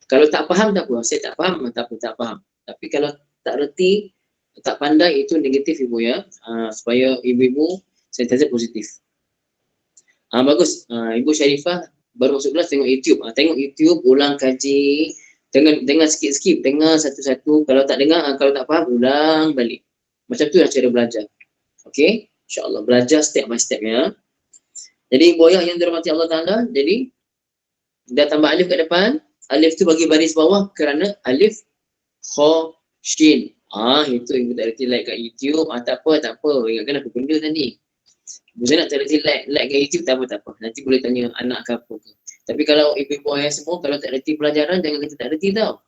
kalau tak faham tak apa, saya tak faham, tak faham. Tapi kalau tak reti, tak pandai, itu negatif ibu ya. Supaya ibu-ibu sentiasa positif. Bagus. Ibu Syarifah baru masuk kelas tengok YouTube. Tengok YouTube, ulang kaji. Dengar sikit-sikit, dengar satu-satu. Kalau tak dengar, kalau tak faham, ulang balik. Macam tu lah cara belajar. Okey? InsyaAllah. Belajar step by step ya. Jadi ibu ayah yang dirahmati Allah Ta'ala, jadi dah tambah alif kat depan. Alif tu bagi baris bawah kerana alif kha shin. Itu ibu tak reti like kat YouTube. Tak apa. Ingatkan apa benda tadi. Ibu saya nak tak reti like kat YouTube, tak apa. Nanti boleh tanya anak ke apa ke. Tapi kalau ibu-ibu ayah semua, kalau tak reti pelajaran, jangan kata tak reti tau.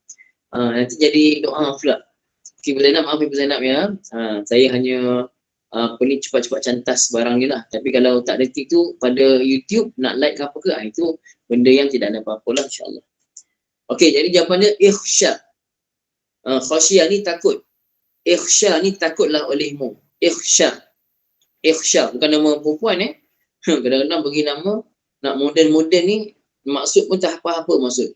Nanti jadi doa pula. Okay, Ibu Zainab, maaf Ibu Zainab ya. Saya hanya cepat-cepat cantas barang ni lah. Tapi kalau tak reti tu pada YouTube, nak like ke apa ke, itu benda yang tidak ada apa-apa lah insyaAllah. Okey, jadi jawapan dia ikhsya. Khasyah ni takut. Ikhsya ni takutlah olehmu. Ikhsya. Bukan nama perempuan kadang-kadang bagi nama nak moden-moden ni, maksud pun tak apa-apa maksud.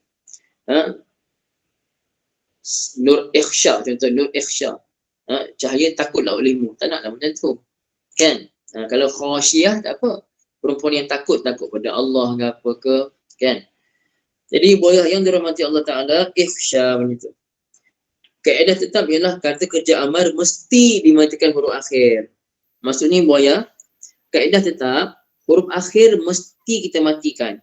Nur ikhsya, contoh Nur ikhsya. Cahaya takutlah olehmu. Tak naklah macam tu. Kan? Kalau khasyah tak apa. Perempuan yang takut pada Allah ke apa ke, kan? Jadi ibu ayah yang dirahmati Allah Ta'ala, ikhsya macam tu. Kaedah tetap ialah kata kerja amar mesti dimatikan huruf akhir. Maksudnya buaya, kaedah tetap huruf akhir mesti kita matikan,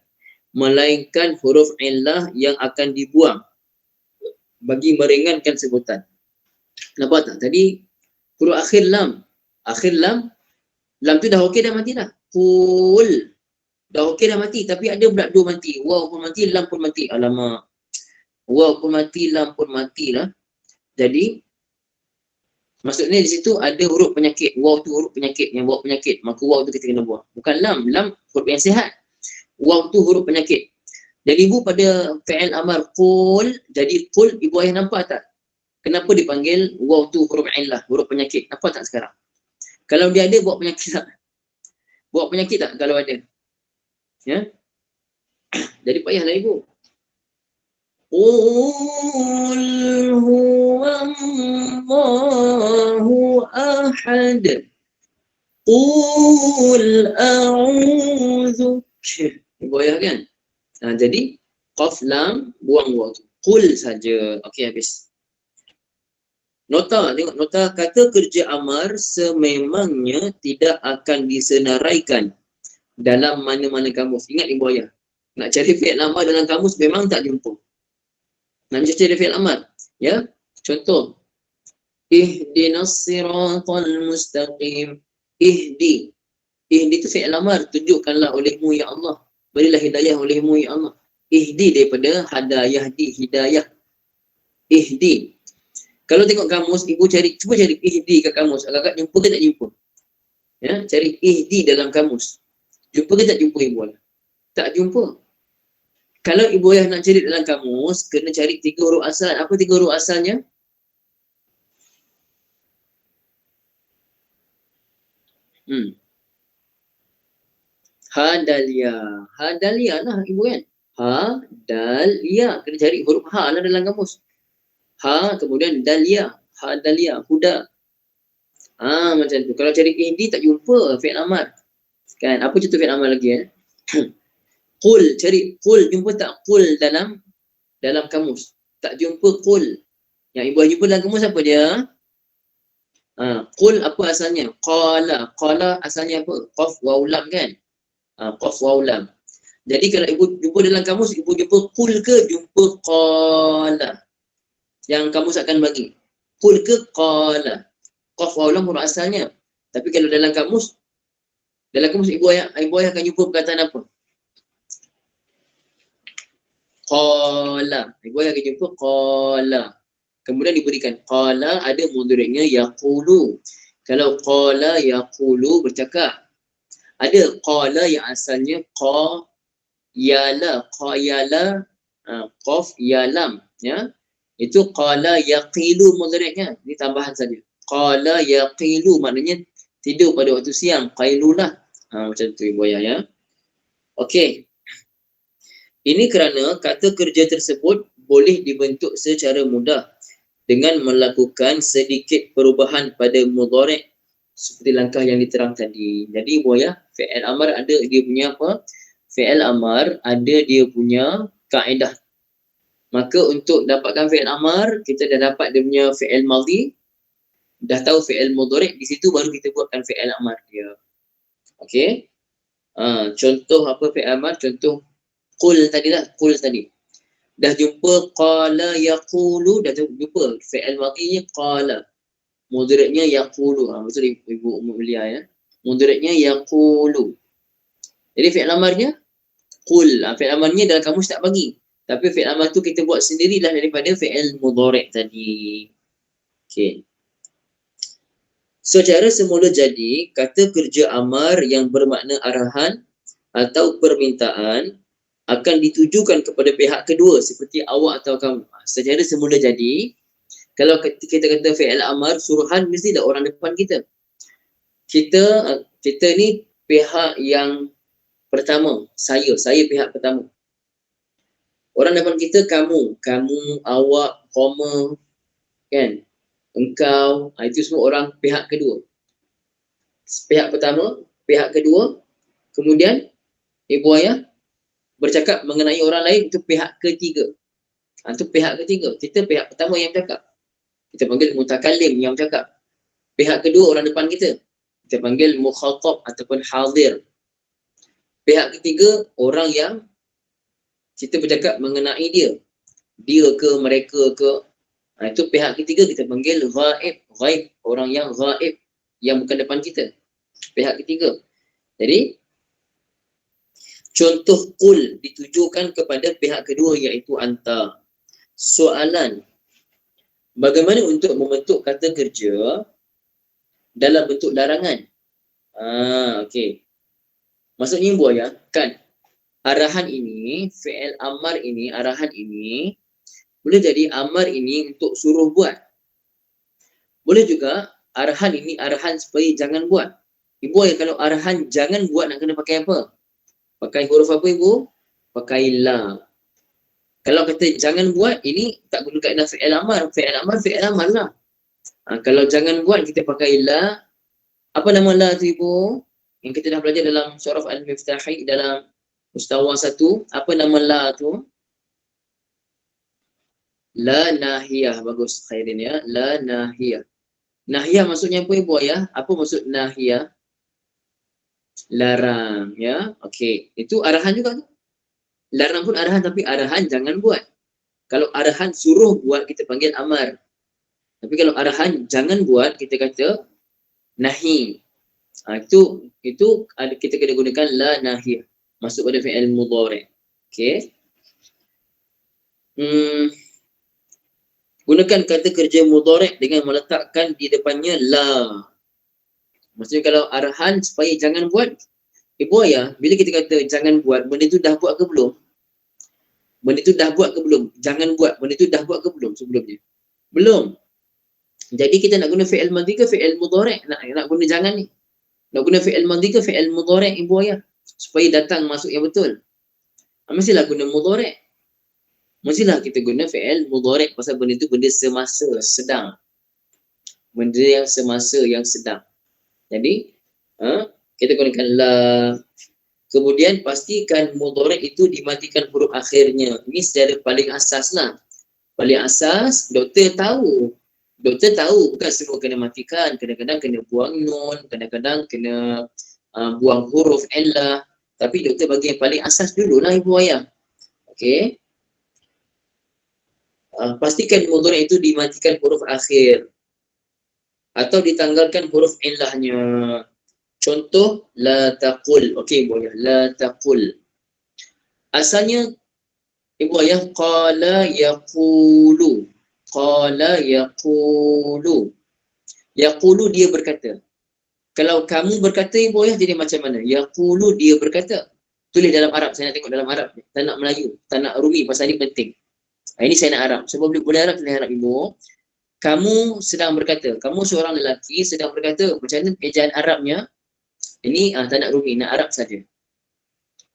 melainkan huruf illah yang akan dibuang bagi meringankan sebutan. Nampak tak? Tadi huruf akhir lam. Akhir lam, lam tu dah okey dah mati dah. Qul. Dah okey dah mati, tapi ada pula dua mati. Waw pun mati, lam pun mati. Alamak. Waw pun mati, lam pun mati lah. Jadi maksudnya di situ ada huruf penyakit. Waw tu huruf penyakit, yang waw penyakit. Maka waw tu kita kena buang. Bukan lam. Lam huruf yang sihat. Waw tu huruf penyakit. Jadi ibu pada fi'il amar qul, jadi qul ibu ayah nampak tak? Kenapa dipanggil waw tu huruf illah, huruf penyakit? Nampak tak sekarang? Kalau dia ada buat penyakit tak? Buat penyakit tak kalau ada? Ya. Jadi payahlah ibu. Qul huwallahu ahad. Qul a'udzu. Ibu ayah kan? Jadi qaf lam buang waw tu. Qul saja. Okey habis. Nota, tengok nota, kata kerja amar sememangnya tidak akan disenaraikan dalam mana-mana kamus. Ingat ibu ayah, nak cari fi'il amar dalam kamus memang tak jumpa. Nak cari fi'il amar, ya. Contoh, ihdinas siratal mustaqim. Ihdi. Ihdi itu fi'il amar, tunjukkanlah olehmu ya Allah. Berilah hidayah olehmu ya Allah. Ihdi daripada hada yahdi, hidayah. Ihdi. Kalau tengok kamus, ibu cuba cari ihdi kat kamus. Agak-agak jumpa ke tak jumpa? Ya, cari ihdi dalam kamus. Jumpa ke tak jumpa ibu ayah? Tak jumpa. Kalau ibu ayah nak cari dalam kamus, kena cari 3 huruf asal. Apa 3 huruf asalnya? Hadalia. Hadalia lah ibu kan? Hadalia. Kena cari huruf ha lah dalam kamus. Ha, kemudian dalia. Hadalia. Huda. Macam tu. Kalau cari ihdi tak jumpa fi'il amar. Kan? Apa contoh fi'il amar lagi? Qul. Cari qul. Jumpa tak qul dalam kamus? Tak jumpa qul. Yang ibu jumpa dalam kamus apa dia? Qul apa asalnya? Qala. Qala asalnya apa? Qaf waw lam kan? Qaf waw lam. Jadi kalau ibu jumpa dalam kamus, ibu jumpa qul ke jumpa qala? Yang kamus akan bagi. Qul ke qala? Qaf waw lam huruf asalnya. Tapi kalau dalam kamus ibu ayah akan jumpa perkataan apa? Qala. Ibu ayah akan jumpa qala. Kemudian diberikan qala, ada mudhari'nya yaqulu. Kalau qala yaqulu bercakap. Ada qala yang asalnya qayala, qaf ya lam, ya. Itu qala yaqilu mudhari'nya. Ini tambahan saja. Qala yaqilu maknanya tidur pada waktu siang, qailulah. Macam tu ibu ayah, ya. Okey. Ini kerana kata kerja tersebut boleh dibentuk secara mudah dengan melakukan sedikit perubahan pada mudhari' seperti langkah yang diterang tadi. Jadi ibu ayah, fi'il amar ada dia punya apa? Fi'il amar ada dia punya kaedah. Maka untuk dapatkan fi'il amar, kita dah dapat dia punya fi'il madhi, dah tahu fi'il mudhari', di situ baru kita buatkan fi'il amar dia. Okey? Contoh apa fi'il amar? Contoh qul tadi lah, qul tadi. Dah jumpa qala yaqulu, dah jumpa fi'il madhinya qala. Mudhari'nya yaqulu. Betul ibu mulia, ya. Mudhari'nya yaqulu. Jadi fi'il amarnya qul. Fi'il amarnya dalam kamus tak bagi. Tapi fi'il amar tu kita buat sendirilah daripada fi'il mudhari' tadi. Okey. Secara semula jadi, kata kerja amar yang bermakna arahan atau permintaan akan ditujukan kepada pihak kedua seperti awak atau kamu. Secara semula jadi, kalau kita kata fi'il amar, suruhan mestilah orang depan kita. Kita ni pihak yang pertama. Saya pihak pertama. Orang depan kita kamu, awak, koma, kan? Engkau, itu semua orang pihak kedua. Pihak pertama, pihak kedua, kemudian ibu ayah bercakap mengenai orang lain, itu pihak ketiga. Itu pihak ketiga. Kita pihak pertama yang cakap. kita panggil mutakallim yang bercakap. Pihak kedua orang depan kita panggil mukhatab ataupun hadir. Pihak ketiga orang yang kita bercakap mengenai dia ke mereka ke, itu pihak ketiga kita panggil ghaib, orang yang ghaib yang bukan depan kita, pihak ketiga. Jadi contoh qul ditujukan kepada pihak kedua iaitu anta. Soalan, bagaimana untuk membentuk kata kerja dalam bentuk larangan? Okey. Maksudnya buaya kan arahan ini, fi'il amar ini, arahan ini boleh jadi amar ini untuk suruh buat. Boleh juga arahan ini arahan supaya jangan buat. Ibu ya, kalau arahan jangan buat nak kena pakai apa? Pakai huruf apa ibu? Pakai la. Kalau kata jangan buat, ini tak guna kaedah fi'il amar. Fi'il amar lah. Kalau jangan buat kita pakai la. Apa nama la tu ibu? Yang kita dah belajar dalam surah Al-Miftahi dalam mustawa 1. Apa nama la tu? La nahiyah. Bagus Khairin ya. La nahiyah. Nahiyah maksudnya apa ibu ya? Apa maksud nahiyah? Larang ya. Okey. Itu arahan juga tu. Larang pun arahan, tapi arahan jangan buat. Kalau arahan suruh buat kita panggil amar. Tapi kalau arahan jangan buat kita kata nahi. Itu kita kena gunakan la nahiyah. Masuk pada fi'il mudhari'. Okey. Gunakan kata kerja mudhari' dengan meletakkan di depannya la. Maksudnya kalau arahan supaya jangan buat, ibu ayah, bila kita kata jangan buat, benda tu dah buat ke belum? Benda tu dah buat ke belum? Jangan buat, benda tu dah buat ke belum sebelumnya? Belum. Jadi kita nak guna fi'il madhi ke fi'il mudhari'? Nak guna jangan ni. Nak guna fi'il madhi ke fi'il mudhari' ibu ayah? Supaya datang masuk yang betul. Mestilah guna mudhari'. Mestilah kita guna fi'il mudhari' pasal benda tu benda semasa, sedang. Benda yang semasa, yang sedang. Jadi, kita gunakan la. Kemudian pastikan mudhari' itu dimatikan huruf akhirnya. Ini secara paling asas lah. Paling asas, doktor tahu. Doktor tahu bukan semua kena matikan. Kadang-kadang kena buang nun, kadang-kadang kena buang huruf illah. Tapi doktor bagi yang paling asas dulu lah ibu ayah. Okey. Pastikan mudhari' itu dimatikan huruf akhir. Atau ditanggalkan huruf illahnya. Contoh, la taqul. Okey ibu ayah, la taqul. Asalnya, ibu ayah, qala yaqulu. Qala yaqulu. Yaqulu dia berkata. Kalau kamu berkata ibu ayah jadi macam mana? Yaqulu dia berkata. Tulis dalam Arab, saya nak tengok dalam Arab. Tak nak Melayu, tak nak Rumi pasal ni penting. Ini saya nak Arab. Sebab boleh Arab, tulis Arab ibu. Kamu sedang berkata, kamu seorang lelaki sedang berkata, macam mana ejaan Arabnya? Ini tak nak Rumi, nak Arab saja.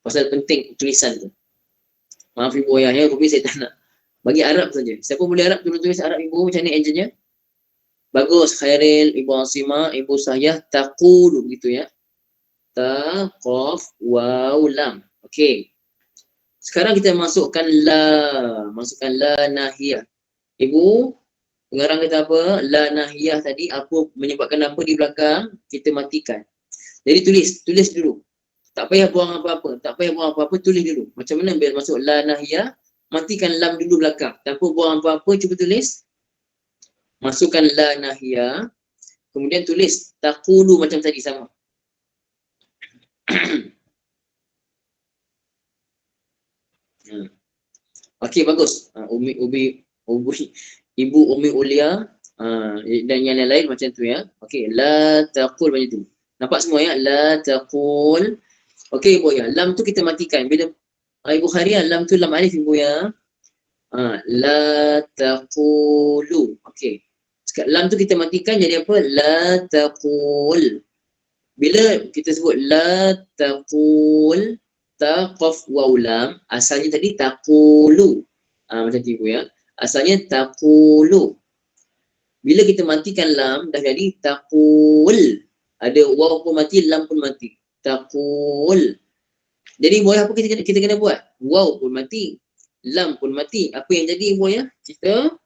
Pasal penting tulisan tu. Maaf ibu ayah ya, Rumi saya tak nak. Bagi Arab saja. Siapa boleh Arab, tulis Arab ibu, macam mana ejaannya? Bagus, Khairil, Ibu Asimah, Ibu Sahyah, taqulu begitu ya. Ta, qaf, waw, lam. Okey. Sekarang kita masukkan la. Masukkan la nahiyah. Ibu, pengarang kata apa? La nahiyah tadi, apa menyebabkan apa di belakang? Kita matikan. Jadi tulis dulu. Tak payah buang apa-apa. Tak payah buang apa-apa, tulis dulu. Macam mana biar masuk la nahiyah? Matikan lam dulu belakang. Tanpa buang apa-apa, cuba tulis. Masukkan la nahiyah. Kemudian tulis taqulu macam tadi sama. Okey, bagus. Ibu Umi Ulia dan yang lain macam tu ya. Okey, la taqul macam tu. Nampak semua ya? La taqul. Okey ibu ya, lam tu kita matikan. Bila ibu Khairia, lam tu lam alif ibu ya. La taqulu. Okey. Lam tu kita matikan jadi apa? La taqul. Bila kita sebut la taqul, ta qaf waw lam, asalnya tadi taqulu. Macam tu ibu ya. Asalnya taqulu. Bila kita matikan lam dah jadi taqul. Ada waw pun mati, lam pun mati. Taqul. Jadi ibu ayah apa kita kena buat? Waw pun mati, lam pun mati. Apa yang jadi ibu ayah? Kita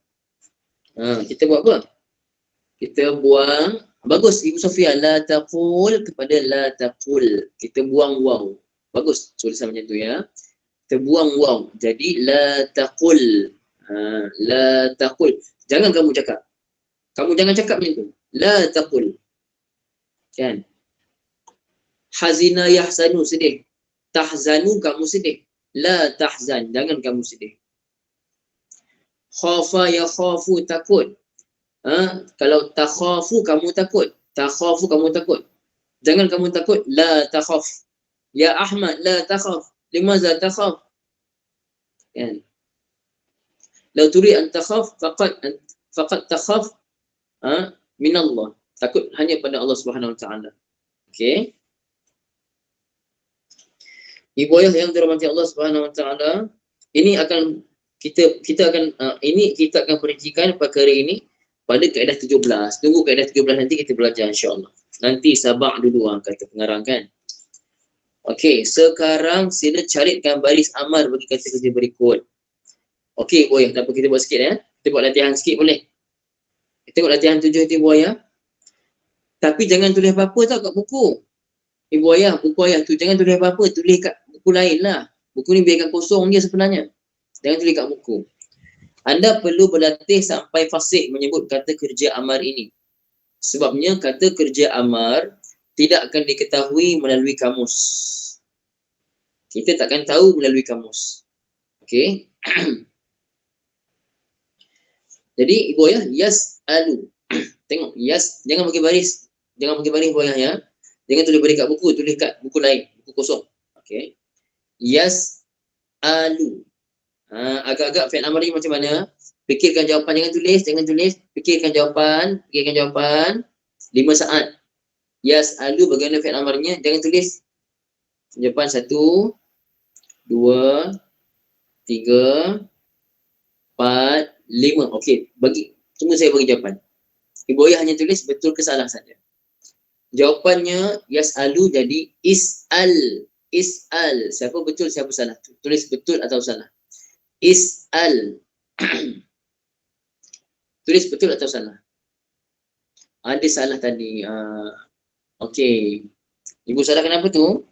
Kita buat apa? Kita buang. Bagus Ibu Sofia. La taqul kepada la taqul. Kita buang waw. Bagus tulisan macam tu ya. Kita buang waw. Jadi la taqul. La taqul. Jangan kamu cakap. Kamu jangan cakap macam tu. La taqul. Kan? Hazina yahzanu, sedih. Tahzanu, kamu sedih. La tahzan, jangan kamu sedih. Khafa yakhafu, takut. Kalau takhafu, kamu takut. Takhafu, kamu takut. Jangan kamu takut. La takhaf. Ya Ahmad, la takhaf. Limaza takhaf? Kan? Lau turi an takhaf, faqad takhaf min Allah. Takut hanya pada Allah Subhanahu Wa Taala. Okey. Ibu ayah yang dirahmati Allah Subhanahu Wa Taala, ini akan kita akan perincikan perkara ini pada kaedah 17. Tunggu kaedah 17 nanti kita belajar insya-Allah. Nanti sabak dulu kata pengarang kan. Okey, sekarang sila carikan baris amal bagi kata kerja berikut. Okey, Ibu ayah, tak apa kita buat sikit ya. Kita buat latihan sikit boleh? Kita buat latihan 7 itu Ibu ayah. Tapi jangan tulis apa-apa tau kat buku. Ibu ayah, buku ayah tu jangan tulis apa-apa, tulis kat buku lain lah. Buku ni biarkan kosong je sebenarnya. Jangan tulis kat buku. Anda perlu berlatih sampai fasih menyebut kata kerja amar ini. Sebabnya kata kerja amar tidak akan diketahui melalui kamus. Kita takkan tahu melalui kamus. Okey. Jadi ibu ayah, yas'alu. Tengok, jangan bagi baris. Jangan bagi baris ibu ayah ya. Jangan tulis baris kat buku, tulis kat buku lain, buku kosong. Okey. Yas'alu. Agak-agak fi'il amr ni macam mana? Fikirkan jawapan, jangan tulis. Fikirkan jawapan 5 saat. Yas'alu bagaimana fi'il amrnya? Jangan tulis. Jawapan 1, 2, 3, 4, 5. Okey, tunggu saya bagi jawapan. Ibu ayah hanya tulis betul ke salah saja. Jawapannya yas'alu jadi is'al. Is'al. Siapa betul, siapa salah? Tulis betul atau salah. Is'al. Tulis betul atau salah? Ada salah tadi. Okey. Ibu salah kenapa tu?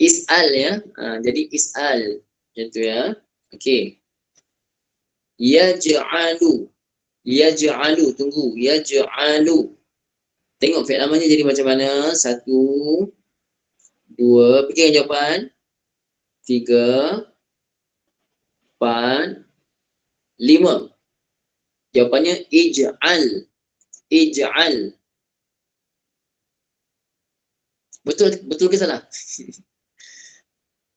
Is'al ya. Jadi is'al. Macam tu ya. Okey. Yaj'alu. Yaj'alu. Tunggu. Yaj'alu. Tengok fi'il amalnya jadi macam mana? 1, 2. Fikirkan jawapan. 3, 4, 5. Jawapannya ij'al. Ij'al. Betul ke salah?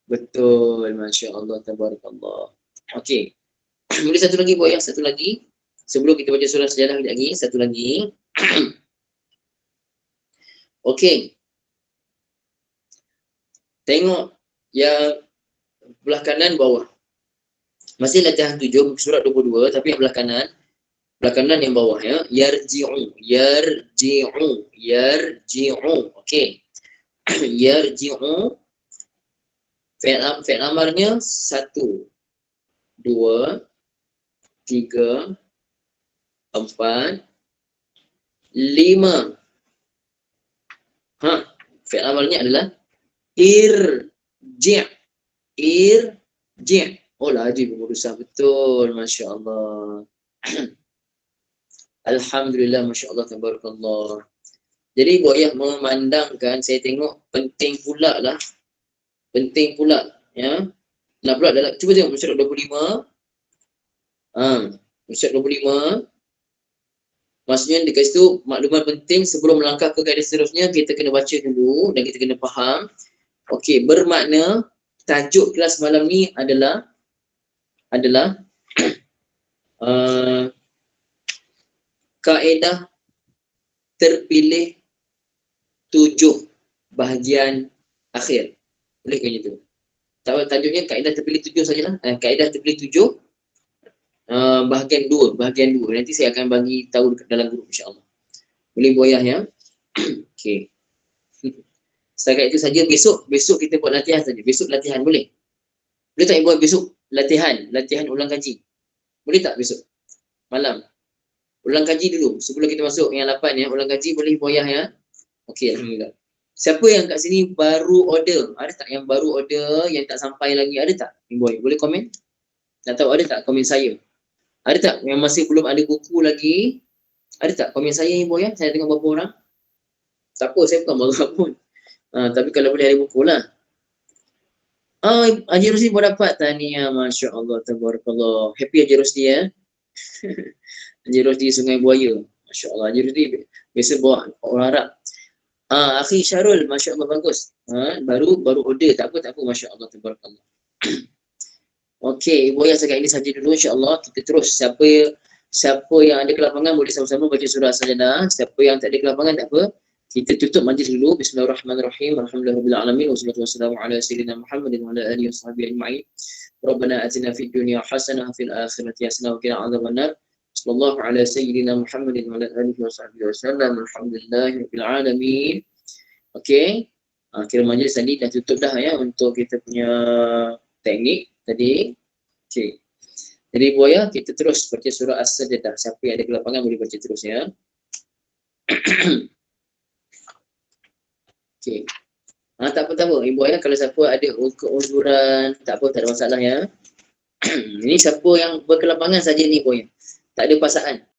Betul. Masya Allah. Tabarakallah. Okey. Boleh satu lagi buat yang satu lagi. Sebelum kita baca surah sejarah lagi. Satu lagi. Okey. Tengok yang belah kanan bawah. Masih latihan 7 surat 22 tapi yang belah kanan yang bawah ya. Yarji'u. Okey. Yarji'u. Fi'il amarnya 1, 2, 3, 4, 5. Fi'il amalnya adalah irji'. Oh laju berusaha betul. Masya Allah. Alhamdulillah. Masya Allah. Tabarakallah. Jadi ibu ayah memandangkan, saya tengok penting pula ya. Nak pula dalam, cuba tengok surat 25. Surat 25. Maksudnya dekat situ maklumat penting sebelum melangkah ke kaedah seterusnya, kita kena baca dulu dan kita kena faham. Okey, bermakna tajuk kelas malam ni adalah kaedah terpilih 7 bahagian akhir. Boleh ke gitu? Tajuknya kaedah terpilih 7 sajalah. Kaedah terpilih 7 bahagian 2. Nanti saya akan bagi tahu dalam grup insya-Allah. Boleh Bu Ayah ya? Okey. Setakat itu saja. Besok kita buat latihan saja. Besok latihan boleh? Boleh tak Ibu besok latihan ulang kaji? Boleh tak besok? Malam. Ulang kaji dulu. Sebelum kita masuk yang 8 ya. Ulang kaji boleh boyah ya. Okey, alhamdulillah. Siapa yang kat sini baru order? Ada tak yang baru order yang tak sampai lagi? Ada tak? Boy, boleh komen? Tak tahu ada tak komen saya? Ada tak yang masih belum ada buku lagi? Ada tak komen saya ni boy ya? Saya tengok berapa orang. Tak apa, saya bukan marah pun. Tapi kalau boleh ada buku lah. Haji Rosli pun dapat. Tahniah, Masya Allah, tabarakallah. Happy Haji Rosli ya. Haji Rosli Sungai Buaya. Masya Allah, Haji Rosli biasa bawa orang Arab. Akhi Syarul, Masya Allah, bagus. Baru order, tak apa, Masya Allah, tabarakallah. Okey, Ibu Ayah sekarang ini saja dulu, insya-Allah kita terus. Siapa yang ada kelapangan boleh sama-sama baca surah As-Sajdah. Siapa yang tak ada kelapangan tak apa. Kita tutup majlis dulu. Bismillahirrahmanirrahim. Alhamdulillahirabbil alamin. Wassalatu wassalamu ala sayyidina Muhammadin wa ala alihi washabbihi ajma'in. Rabbana atina fid dunya hasanah wa fil akhirati hasanah wa qina adzabannar. Sallallahu ala sayyidina Muhammadin wa ala alihi washabbihi wasallam. Alhamdulillahirabbil alamin. Okey. Kira majlis tadi dah tutup dah ya untuk kita punya teknik tadi. Okey. Jadi buaya kita terus baca surah As-Sajdah. Siapa yang ada kelapangan boleh baca terus ya. Okey. Tak apa. Ibu ayah kalau siapa ada keuzuran, tak apa, tak ada masalah ya. Ini siapa yang berkelapangan saja ni buaya. Tak ada pasangan.